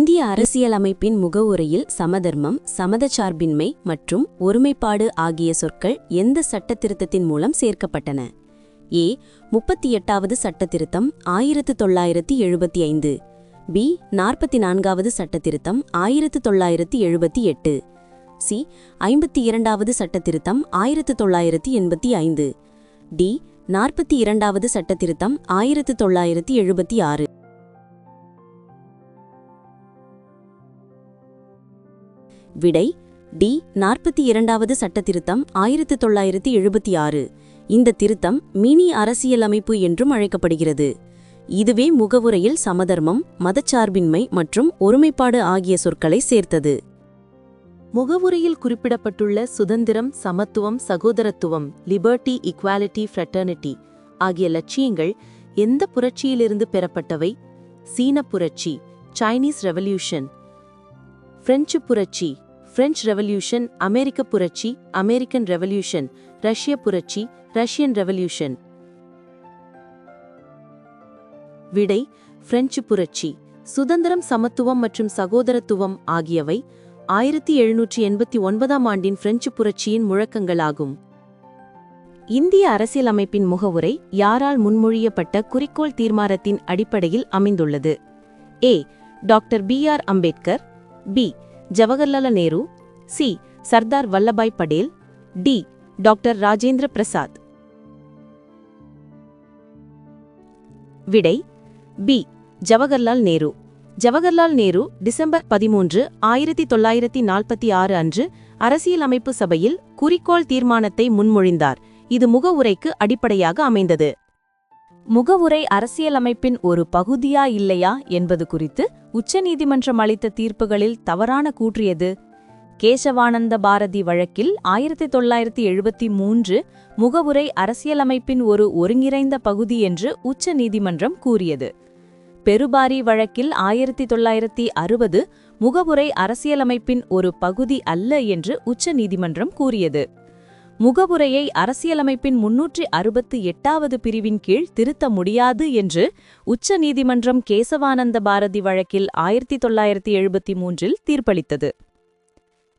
இந்திய அரசியலமைப்பின் முகவுரையில் சமதர்மம், சமதச்சார்பின்மை மற்றும் ஒருமைப்பாடு ஆகிய சொற்கள் எந்த சட்டத்திருத்தத்தின் மூலம் சேர்க்கப்பட்டன? ஏ. 38வது சட்டத்திருத்தம் 1975. பி. 44வது சட்டத்திருத்தம் 1978. சி. 52வது சட்டத்திருத்தம் 1985. டி. 42வது சட்டத்திருத்தம் 1976. விடை டி. 42வது சட்டத்திருத்தம் 1976. இந்த திருத்தம் மினி அரசியலமைப்பு என்றும் அழைக்கப்படுகிறது. இதுவே முகவுரையில் சமதர்மம், மதச்சார்பின்மை மற்றும் ஒருமைப்பாடு ஆகிய சொற்களை சேர்த்தது. முகவுரையில் குறிப்பிடப்பட்டுள்ள சுதந்திரம், சமத்துவம், சகோதரத்துவம், லிபர்ட்டி, ஈக்வாலிட்டி, ஃப்ரெட்டர்னிட்டி ஆகிய லட்சியங்கள் எந்த புரட்சியிலிருந்து பெறப்பட்டவை? சீன புரட்சி, சைனீஸ் ரெவல்யூஷன்; பிரெஞ்சு புரட்சி, பிரெஞ்சு ரெவல்யூஷன்; அமெரிக்க புரட்சி, அமெரிக்கன் ரெவல்யூஷன்; ரஷ்ய புரட்சி, ரஷ்யன் ரெவல்யூஷன். விடை பிரெஞ்சு புரட்சி. சுதந்திரம், சமத்துவம் மற்றும் சகோதரத்துவம் ஆகியவை 1789ஆம் ஆண்டின் பிரெஞ்சு புரட்சியின் முழக்கங்களாகும். இந்திய அரசியலமைப்பின் முகவுரை யாரால் முன்மொழியப்பட்ட குறிக்கோள் தீர்மானத்தின் அடிப்படையில் அமைந்துள்ளது? A. Doctor B.R. Ambedkar. B. Jawaharlal Nehru. C. Sardar Vallabhbhai Patel. D. Doctor Rajendra Prasad. விடை பி. ஜவஹர்லால் நேரு. ஜவஹர்லால் நேரு டிசம்பர் 13, 1946 அன்று அரசியலமைப்பு சபையில் குறிக்கோள் தீர்மானத்தை முன்மொழிந்தார். இது முகவுரைக்கு அடிப்படையாக அமைந்தது. முகவுரை அரசியலமைப்பின் ஒரு பகுதியா இல்லையா என்பது குறித்து உச்சநீதிமன்றம் அளித்த தீர்ப்புகளில் தவறான கூற்று எது? கேசவானந்த பாரதி வழக்கில் 1973 முகவுரை அரசியலமைப்பின் ஒரு ஒருங்கிணைந்த பகுதி என்று உச்சநீதிமன்றம் கூறியது. பெருபாரி வழக்கில் 1960 முகவுரை அரசியலமைப்பின் ஒரு பகுதி அல்ல என்று உச்சநீதிமன்றம் கூறியது. முகவுரையை அரசியலமைப்பின் 368வது பிரிவின் கீழ் திருத்த முடியாது என்று உச்சநீதிமன்றம் கேசவானந்த பாரதி வழக்கில் 1973 தீர்ப்பளித்தது.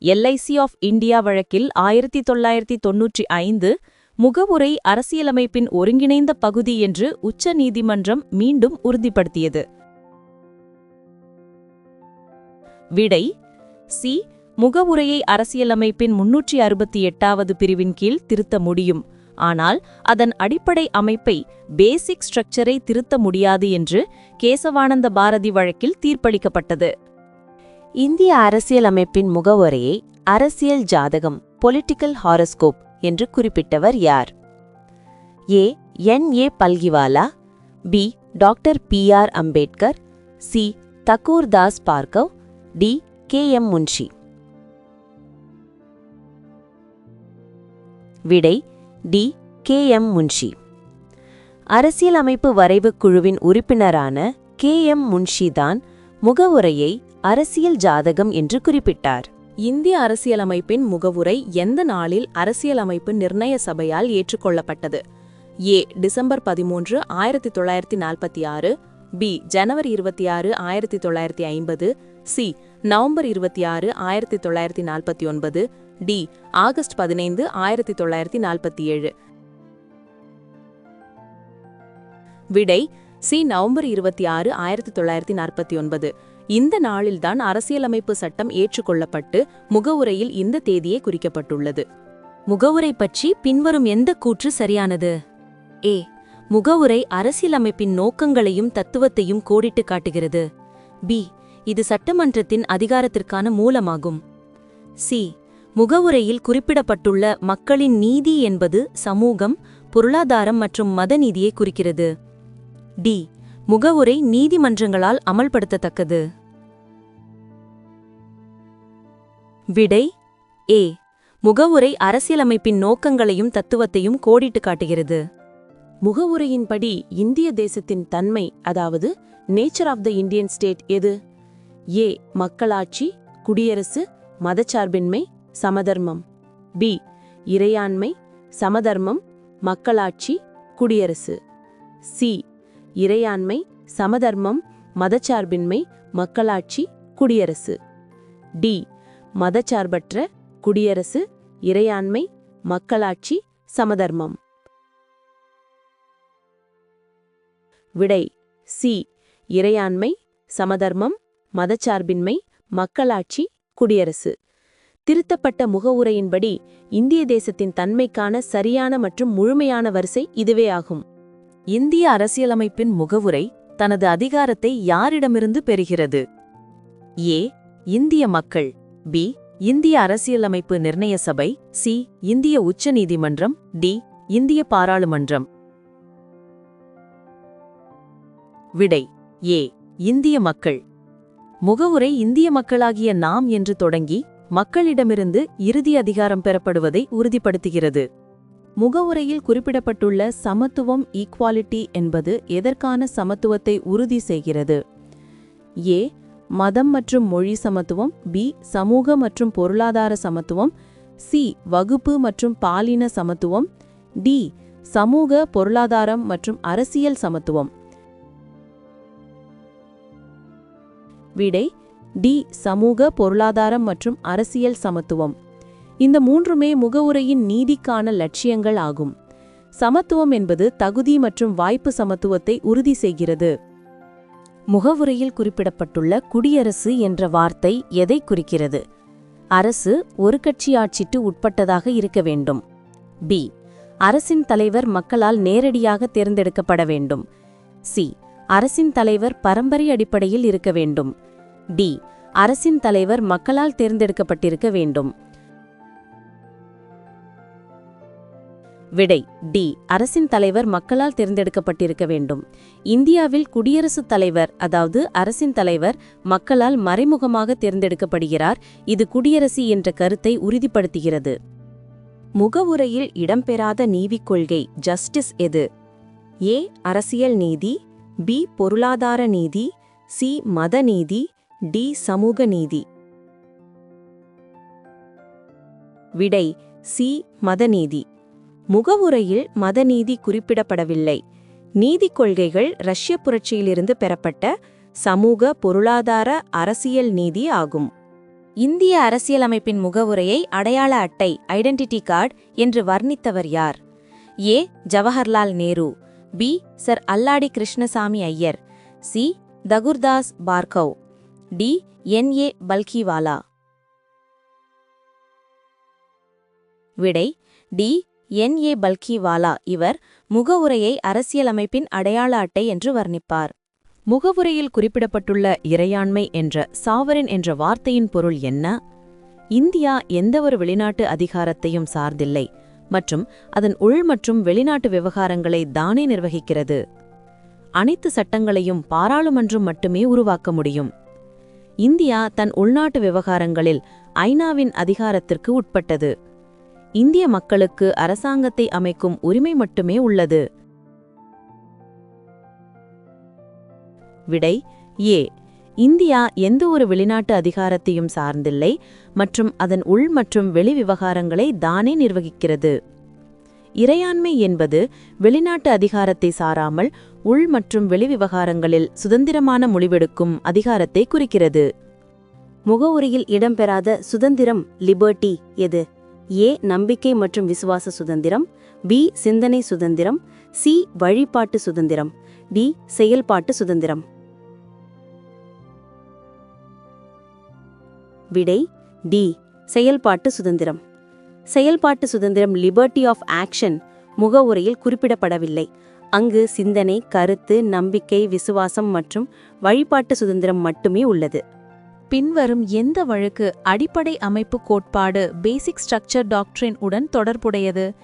LIC ஆஃப் இந்தியா வழக்கில் 1995 முகவுரை அரசியலமைப்பின் ஒருங்கிணைந்த பகுதி என்று உச்சநீதிமன்றம் மீண்டும் உறுதிப்படுத்தியது. விடை சி. முகவுரையை அரசியலமைப்பின் 368வது பிரிவின் கீழ் திருத்த முடியும், ஆனால் அதன் அடிப்படை அமைப்பை, பேசிக் ஸ்ட்ரக்சரை திருத்த முடியாது என்று கேசவானந்த பாரதி வழக்கில் தீர்ப்பளிக்கப்பட்டது. இந்திய அரசியலமைப்பின் முகவுரையை அரசியல் ஜாதகம், பொலிட்டிக்கல் ஹாரோஸ்கோப் என்று குறிப்பிட்டவர் யார்? A. N.A. Palkhivala. B. Doctor P.R. Ambedkar. C. Thakur Das Bhargav. D. K.M. Munshi. விடை டி. K.M. முன்ஷி. அரசியலமைப்பு வரைவு குழுவின் உறுப்பினரான K.M. முன்ஷி தான் முகவுரையை அரசியல் ஜாதகம் என்று குறிப்பிட்டார். இந்திய அரசியலமைப்பின் முகவுரை எந்த நாளில் அரசியலமைப்பு நிர்ணய சபையால் ஏற்றுக்கொள்ளப்பட்டது? ஏ. டிசம்பர் 13, 1946. பி. ஜனவரி 26, 1950. சி. நவம்பர் 26, 1949. டி. ஆகஸ்ட் 15, 1947. விடை சி. நவம்பர் 26, 1949. இந்த நாளில்தான் அரசியலமைப்பு சட்டம் ஏற்றுக்கொள்ளப்பட்டு முகவுரையில் இந்த தேதியே குறிக்கப்பட்டுள்ளது. முகவுரை பற்றி பின்வரும் எந்த கூற்று சரியானது? ஏ. முகவுரை அரசியலமைப்பின் நோக்கங்களையும் தத்துவத்தையும் கோடிட்டு காட்டுகிறது. பி. இது சட்டமன்றத்தின் அதிகாரத்திற்கான மூலமாகும். சி. முகவுரையில் குறிப்பிடப்பட்டுள்ள மக்களின் நீதி என்பது சமூகம், பொருளாதாரம் மற்றும் மத நீதியை குறிக்கிறது. டி. முகவுரை நீதிமன்றங்களால் அமல்படுத்தத்தக்கது. விடை ஏ. முகவுரை அரசியலமைப்பின் நோக்கங்களையும் தத்துவத்தையும் கோடிட்டு காட்டுகிறது. முகவுரையின்படி இந்திய தேசத்தின் தன்மை, அதாவது nature of the Indian state எது? ஏ. மக்களாட்சி, குடியரசு, மதச்சார்பின்மை, சமதர்மம். பி. இறையாண்மை, சமதர்மம், மக்களாட்சி, குடியரசு. சி. இறையாண்மை, சமதர்மம், மதச்சார்பின்மை, மக்களாட்சி, குடியரசு. டி. மதச்சார்பற்ற, குடியரசு, இறையாண்மை, மக்களாட்சி, சமதர்மம். விடை சி. இறையாண்மை, சமதர்மம், மதச்சார்பின்மை, மக்களாட்சி, குடியரசு. திருத்தப்பட்ட முகவுரையின்படி இந்திய தேசத்தின் தன்மைக்கான சரியான மற்றும் முழுமையான வரிசை இதுவே ஆகும். இந்திய அரசியலமைப்பின் முகவுரை தனது அதிகாரத்தை யாரிடமிருந்து பெறுகிறது? ஏ. இந்திய மக்கள். பி. இந்திய அரசியலமைப்பு நிர்ணய சபை. சி. இந்திய உச்ச நீதிமன்றம். டி. இந்திய பாராளுமன்றம். விடை ஏ. இந்திய மக்கள். முகவுரை இந்திய மக்களாகிய நாம் என்று தொடங்கி மக்களிடமிருந்து இறுதி அதிகாரம் பெறப்படுவதை உறுதிப்படுத்துகிறது. முகவுரையில் குறிப்பிடப்பட்டுள்ள சமத்துவம், ஈக்வாலிட்டி என்பது எதற்கான சமத்துவத்தை உறுதி செய்கிறது? ஏ. மதம் மற்றும் மொழி சமத்துவம். பி. சமூக மற்றும் பொருளாதார சமத்துவம். சி. வகுப்பு மற்றும் பாலின சமத்துவம். டி. சமூக, பொருளாதாரம் மற்றும் அரசியல் சமத்துவம். விடை டி. சமூக, பொருளாதாரம் மற்றும் அரசியல் சமத்துவம். இந்த மூன்றுமே முகவுரையின் நீதிக்கான லட்சியங்கள் ஆகும். சமத்துவம் என்பது தகுதி மற்றும் வாய்ப்பு சமத்துவத்தை உறுதி செய்கிறது. முகவுரையில் குறிப்பிடப்பட்டுள்ள குடியரசு என்ற வார்த்தை எதை குறிக்கிறது? அரசு ஒரு கட்சி ஆட்சிக்கு உட்பட்டதாக இருக்க வேண்டும். பி. அரசின் தலைவர் மக்களால் நேரடியாக தேர்ந்தெடுக்கப்பட வேண்டும். சி. அரசின் தலைவர் பரம்பரை அடிப்படையில் இருக்க வேண்டும். டி. அரசின் தலைவர் மக்களால் தேர்ந்தெடுக்கப்பட்டிருக்க வேண்டும். விடை டி. அரசின் தலைவர் மக்களால் தேர்ந்தெடுக்கப்பட்டிருக்க வேண்டும். இந்தியாவில் குடியரசுத் தலைவர், அதாவது அரசின் தலைவர், மக்களால் மறைமுகமாக தேர்ந்தெடுக்கப்படுகிறார். இது குடியரசு என்ற கருத்தை உறுதிப்படுத்துகிறது. முகவுரையில் இடம்பெறாத நீதிக் கொள்கை ஜஸ்டிஸ் எது? ஏ. அரசியல் நீதி. பி. பொருளாதார நீதி. சி. மத நீதி. டி. சமூக நீதி. விடை சி. மதநீதி. முகவுரையில் மதநீதி குறிப்பிடப்படவில்லை. நீதிக் கொள்கைகள் ரஷ்ய புரட்சியிலிருந்து பெறப்பட்ட சமூக, பொருளாதார, அரசியல் நீதி ஆகும். இந்திய அரசியலமைப்பின் முகவுரையை அடையாள அட்டை, ஐடென்டிட்டி கார்டு என்று வர்ணித்தவர் யார்? A. Jawaharlal Nehru. B. Sir Alladi Krishnaswamy Iyer. C. Thakurdas Bhargav. D. N.A. Palkhivala. விடை டி. N.A. பல்கிவாலா. இவர் முகவுரையை அரசியலமைப்பின் அடையாள அட்டை என்று வர்ணிப்பார். முகவுரையில் குறிப்பிடப்பட்டுள்ள இறையாண்மை என்ற சாவரின் என்ற வார்த்தையின் பொருள் என்ன? இந்தியா எந்தவொரு வெளிநாட்டு அதிகாரத்தையும் சார்ந்தில்லை மற்றும் அதன் உள் மற்றும் வெளிநாட்டு விவகாரங்களை தானே நிர்வகிக்கிறது. அனைத்து சட்டங்களையும் பாராளுமன்றம் மட்டுமே உருவாக்க முடியும். இந்தியா தன் உள்நாட்டு விவகாரங்களில் ஐநாவின் அதிகாரத்திற்கு உட்பட்டது. இந்திய மக்களுக்கு அரசாங்கத்தை அமைக்கும் உரிமை மட்டுமே உள்ளது. விடை ஏ. இந்தியா எந்த ஒரு வெளிநாட்டு அதிகாரத்தையும் சார்ந்தில்லை மற்றும் அதன் உள் மற்றும் வெளி விவகாரங்களை தானே நிர்வகிக்கிறது. இறையாண்மை என்பது வெளிநாட்டு அதிகாரத்தை சாராமல் உள் மற்றும் வெளி விவகாரங்களில் சுதந்திரமான முடிவெடுக்கும் அதிகாரத்தை குறிக்கிறது. முகவுரையில் இடம்பெறாத சுதந்திரம், லிபர்ட்டி எது? ஏ. நம்பிக்கை மற்றும் விசுவாச சுதந்திரம். பி. சிந்தனை சுதந்திரம். சி. வழிபாட்டு சுதந்திரம். டி. செயல்பாட்டு சுதந்திரம். விடை டி. செயல்பாட்டு சுதந்திரம். செயல்பாட்டு சுதந்திரம், லிபர்ட்டி ஆஃப் ஆக்ஷன், முகவுரையில் குறிப்பிடப்படவில்லை. அங்கு சிந்தனை, கருத்து, நம்பிக்கை, விசுவாசம் மற்றும் வழிபாட்டு சுதந்திரம் மட்டுமே உள்ளது. பின்வரும் எந்த வழக்கு அடிப்படை அமைப்பு கோட்பாடு பேசிக் ஸ்ட்ரக்சர் டாக்ட்ரின் உடன் தொடர்புடையது?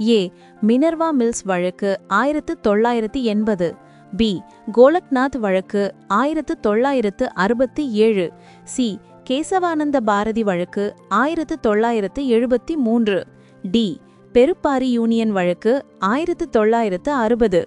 ஏ. மினர்வா மில்ஸ் வழக்கு 1980. பி. கோலக்நாத் வழக்கு 1967. சி. கேசவானந்த பாரதி வழக்கு 1973. டி. பெருப்பாரி யூனியன் வழக்கு 1960.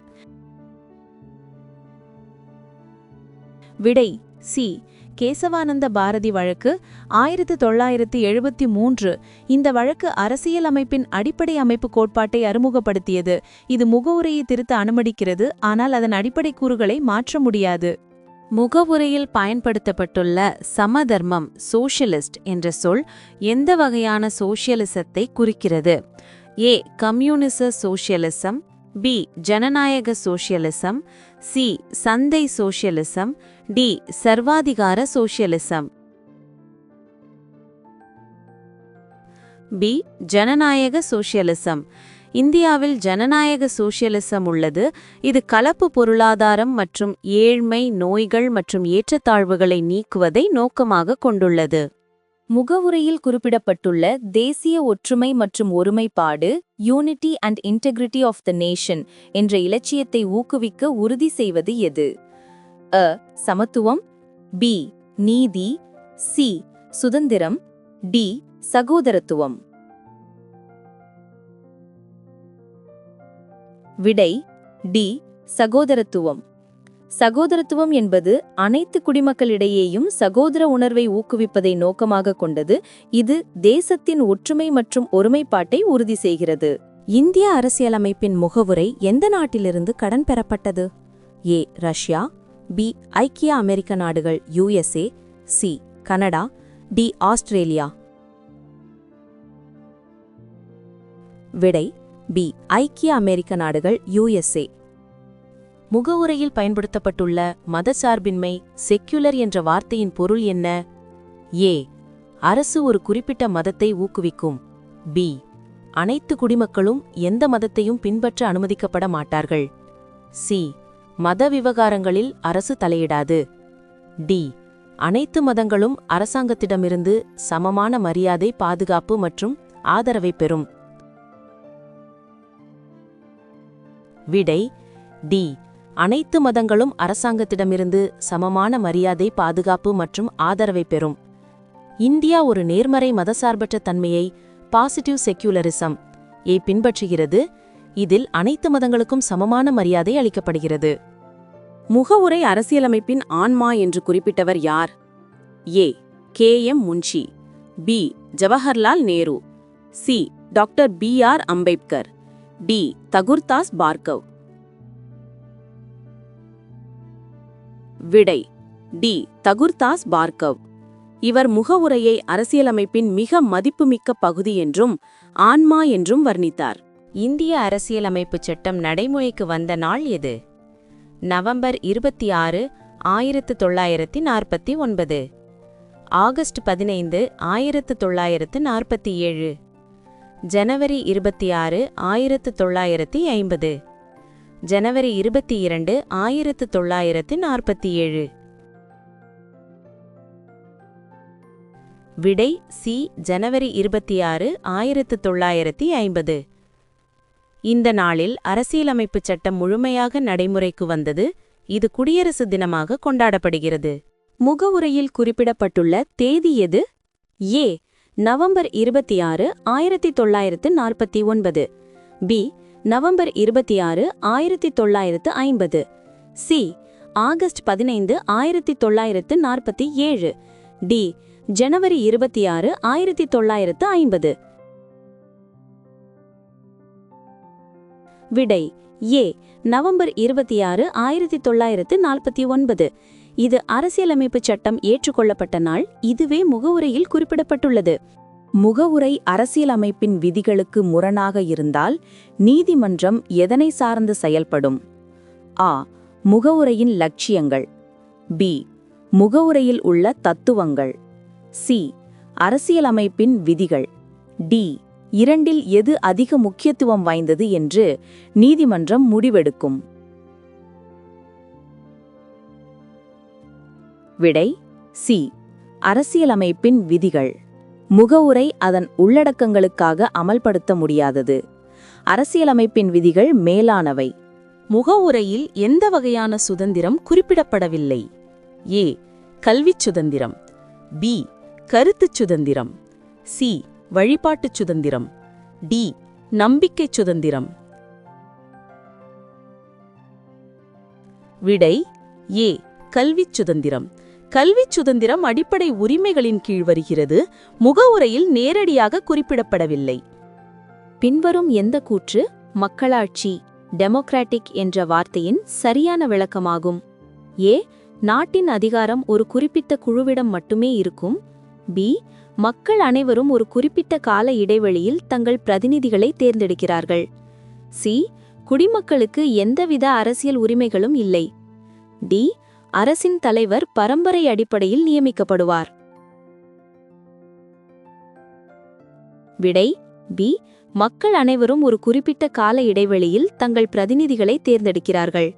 விடை சி. கேசவானந்த பாரதி வழக்கு 1973. இந்த வழக்கு அரசியலமைப்பின் அடிப்படை அமைப்பு கோட்பாட்டை அறிமுகப்படுத்தியது. இது முகவுரையை திருத்த அனுமதிக்கிறது, ஆனால் அதன் அடிப்படை கூறுகளை மாற்ற முடியாது. முகவுரையில் பயன்படுத்தப்பட்டுள்ள சமதர்மம் சோஷியலிஸ்ட் என்ற சொல் எந்த வகையான சோஷியலிசத்தை குறிக்கிறது? ஏ கம்யூனிச சோஷியலிசம், பி ஜனநாயக சோஷியலிசம், சி சந்தை சோஷியலிசம், டி சர்வாதிகார சோஷியலிசம். பி ஜனநாயக சோஷியலிசம். இந்தியாவில் ஜனநாயக சோஷியலிசம் உள்ளது. இது கலப்பு பொருளாதாரம் மற்றும் ஏழ்மை, நோய்கள் மற்றும் ஏற்றத்தாழ்வுகளை நீக்குவதை நோக்கமாக கொண்டுள்ளது. முகவுரையில் குறிப்பிடப்பட்டுள்ள தேசிய ஒற்றுமை மற்றும் ஒருமைப்பாடு unity and integrity of the nation என்ற இலட்சியத்தை ஊக்குவிக்க உறுதி செய்வது எது? அ சமத்துவம், பி நீதி, சி சுதந்திரம், டி சகோதரத்துவம். விடை டி சகோதரத்துவம். சகோதரத்துவம் என்பது அனைத்து குடிமக்களிடையேயும் சகோதர உணர்வை ஊக்குவிப்பதை நோக்கமாக கொண்டது. இது தேசத்தின் ஒற்றுமை மற்றும் ஒருமைப்பாட்டை உறுதி செய்கிறது. இந்திய அரசியலமைப்பின் முகவுரை எந்த நாட்டிலிருந்து கடன் பெறப்பட்டது? ஏ ரஷ்யா, பி ஐக்கிய அமெரிக்க நாடுகள் USA, C Canada, D Australia. விடை பி ஐக்கிய அமெரிக்க நாடுகள் USA. முகவுரையில் பயன்படுத்தப்பட்டுள்ள மதசார்பின்மை செக்யுலர் என்ற வார்த்தையின் பொருள் என்ன? ஏ அரசு ஒரு குறிப்பிட்ட மதத்தை ஊக்குவிக்கும், பி அனைத்து குடிமக்களும் எந்த மதத்தையும் பின்பற்ற அனுமதிக்கப்பட மாட்டார்கள், சி மத விவகாரங்களில் அரசு தலையிடாது, டி அனைத்து மதங்களும் அரசாங்கத்திடமிருந்து சமமான மரியாதை, பாதுகாப்பு மற்றும் ஆதரவை பெறும். விடை டி அனைத்து மதங்களும் அரசாங்கத்திடமிருந்து சமமான மரியாதை, பாதுகாப்பு மற்றும் ஆதரவை பெறும். இந்தியா ஒரு நேர்மறை மதசார்பற்ற தன்மையை பாசிட்டிவ் செக்யூலரிசம் பின்பற்றுகிறது. இதில் அனைத்து மதங்களுக்கும் சமமான மரியாதை அளிக்கப்படுகிறது. முகவுரை அரசியலமைப்பின் ஆன்மா என்று குறிப்பிட்டவர் யார்? A KM Munshi, B Jawaharlal Nehru, C doctor BR Ambedkar, D Thakurdas Bhargav. விடை டி தகுர்தாஸ் பார்கவ். இவர் முகவுரையை அரசியலமைப்பின் மிக மதிப்புமிக்க பகுதி என்றும் ஆன்மா என்றும் வர்ணித்தார். இந்திய அரசியலமைப்பு சட்டம் நடைமுறைக்கு வந்த நாள் எது? நவம்பர் 26, 1949, ஆகஸ்ட் 15, 1947, ஜனவரி 26, 1950, ஜனவரி 22, 1947. விடை சி ஜனவரி 26, 1950. இந்த நாளில் அரசியலமைப்பு சட்டம் முழுமையாக நடைமுறைக்கு வந்தது. இது குடியரசு தினமாக கொண்டாடப்படுகிறது. முகவுரையில் குறிப்பிடப்பட்டுள்ள தேதி எது? A November 26, 1949, B November 26, 1950, C August 15, 1947, D ஜனவரி 26, 1950. விடை ஏ நவம்பர் 26, 1949. இது அரசியலமைப்பு சட்டம் ஏற்றுக்கொள்ளப்பட்ட நாள். இதுவே முகவுரையில் குறிப்பிடப்பட்டுள்ளது. முகவுரை அரசியலமைப்பின் விதிகளுக்கு முரணாக இருந்தால் நீதிமன்றம் எதனை சார்ந்து செயல்படும்? ஆ முகவுரையின் லட்சியங்கள், பி முகவுரையில் உள்ள தத்துவங்கள், சி அரசியலமைப்பின் விதிகள், டி இரண்டில் எது அதிக முக்கியத்துவம் வாய்ந்தது என்று நீதிமன்றம் முடிவெடுக்கும். விடை சி அரசியலமைப்பின் விதிகள். முகவுரை அதன் உள்ளடக்கங்களுக்காக அமல்படுத்த முடியாதது. அரசியலமைப்பின் விதிகள் மேலானவை. முகவுரையில் எந்த வகையான சுதந்திரம் குறிப்பிடப்படவில்லை? ஏ கல்விச் சுதந்திரம், பி கருத்துச் சுதந்திரம், சி வழிபாட்டுச் சுதந்திரம், டி நம்பிக்கைச் சுதந்திரம். விடை ஏ கல்விச் சுதந்திரம். கல்விச் சுதந்திரம் அடிப்படை உரிமைகளின் கீழ் வருகிறது. முகவுரையில் நேரடியாக குறிப்பிடப்படவில்லை. பின்வரும் எந்த கூற்று மக்களாட்சி டெமோக்ராட்டிக் என்ற வார்த்தையின் சரியான விளக்கமாகும்? ஏ நாட்டின் அதிகாரம் ஒரு குறிப்பிட்ட குழுவிடம் மட்டுமே இருக்கும். பி. மக்கள் அனைவரும் ஒரு குறிப்பிட்ட கால இடைவெளியில் தங்கள் பிரதிநிதிகளை தேர்ந்தெடுக்கிறார்கள். சி. குடிமக்களுக்கு எந்தவித அரசியல் உரிமைகளும் இல்லை. டி. அரசின் தலைவர் பரம்பரை அடிப்படையில் நியமிக்கப்படுவார். விடை பி. மக்கள் அனைவரும் ஒரு குறிப்பிட்ட கால இடைவெளியில் தங்கள் பிரதிநிதிகளை தேர்ந்தெடுக்கிறார்கள்.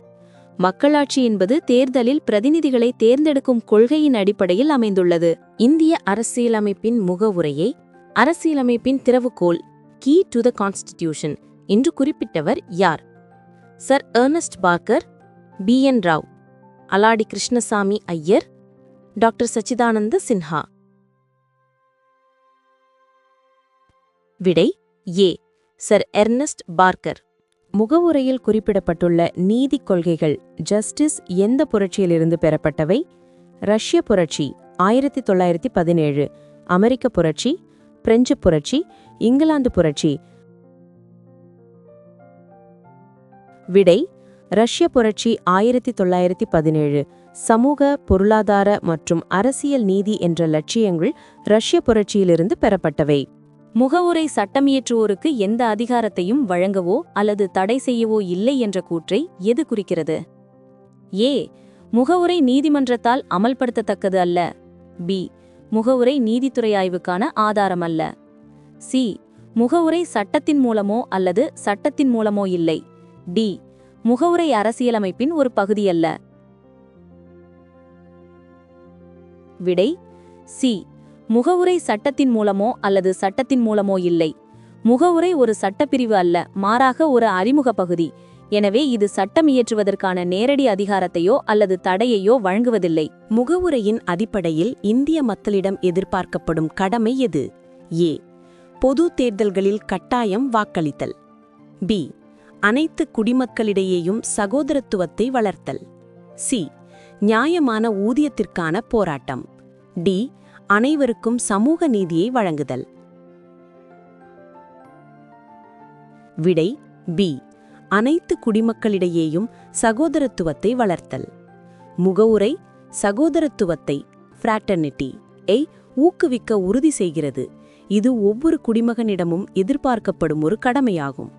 மக்களாட்சி என்பது தேர்தலில் பிரதிநிதிகளை தேர்ந்தெடுக்கும் கொள்கையின் அடிப்படையில் அமைந்துள்ளது. இந்திய அரசியலமைப்பின் முகவுரையை அரசியலமைப்பின் திறவுகோல் கீ டு த கான்ஸ்டிடியூஷன் என்று குறிப்பிட்டவர் யார்? Sir Ernest Barker, B.N. Rau, Alladi Krishnaswamy Iyer, doctor Sachchidananda Sinha. விடை ஏ. Sir Ernest Barker. முகவுரையில் குறிப்பிடப்பட்டுள்ள நீதிக் கொள்கைகள் ஜஸ்டிஸ் எந்த புரட்சியிலிருந்து பெறப்பட்டவை? ரஷ்ய புரட்சி 1917, அமெரிக்க புரட்சி, பிரெஞ்சு புரட்சி, இங்கிலாந்து புரட்சி. விடை ரஷ்ய புரட்சி 1917. சமூக, பொருளாதார மற்றும் அரசியல் நீதி என்ற லட்சியங்கள் ரஷ்ய புரட்சியிலிருந்து பெறப்பட்டவை. முகவுரை சட்டமியற்றுவோருக்கு எந்த அதிகாரத்தையும் வழங்கவோ அல்லது தடை செய்யவோ இல்லை என்ற கூற்றை எது குறிக்கிறது? ஏ. முகவுரை நீதிமன்றத்தால் அமல்படுத்தத்தக்கது அல்ல. பி. முகவுரை நீதித்துறை ஆய்வுக்கான ஆதாரம் அல்ல. சி. முகவுரை சட்டத்தின் மூலமோ அல்லது சட்டத்தின் மூலமோ இல்லை. டி. முகவுரை அரசியலமைப்பின் ஒரு பகுதியல்ல. விடை சி. முகவுரை சட்டத்தின் மூலமோ அல்லது சட்டத்தின் மூலமோ இல்லை. முகவுரை ஒரு சட்டப்பிரிவு அல்ல, மாறாக ஒரு அறிமுக பகுதி. எனவே இது சட்டம் இயற்றுவதற்கான நேரடி அதிகாரத்தையோ அல்லது தடையையோ வழங்குவதில்லை. முகவுரையின் அடிப்படையில் இந்திய மக்களிடம் எதிர்பார்க்கப்படும் கடமை எது? ஏ. பொது தேர்தல்களில் கட்டாயம் வாக்களித்தல். பி. அனைத்து குடிமக்களிடையேயும் சகோதரத்துவத்தை வளர்த்தல். சி. நியாயமான ஊதியத்திற்கான போராட்டம். டி. அனைவருக்கும் சமூக நீதியை வழங்குதல். விடை பி. அனைத்து குடிமக்களிடையேயும் சகோதரத்துவத்தை வளர்த்தல். முகவுரை சகோதரத்துவத்தை ஃப்ராட்டர்னிட்டி ஊக்குவிக்க உறுதி செய்கிறது. இது ஒவ்வொரு குடிமகனிடமும் எதிர்பார்க்கப்படும் ஒரு கடமையாகும்.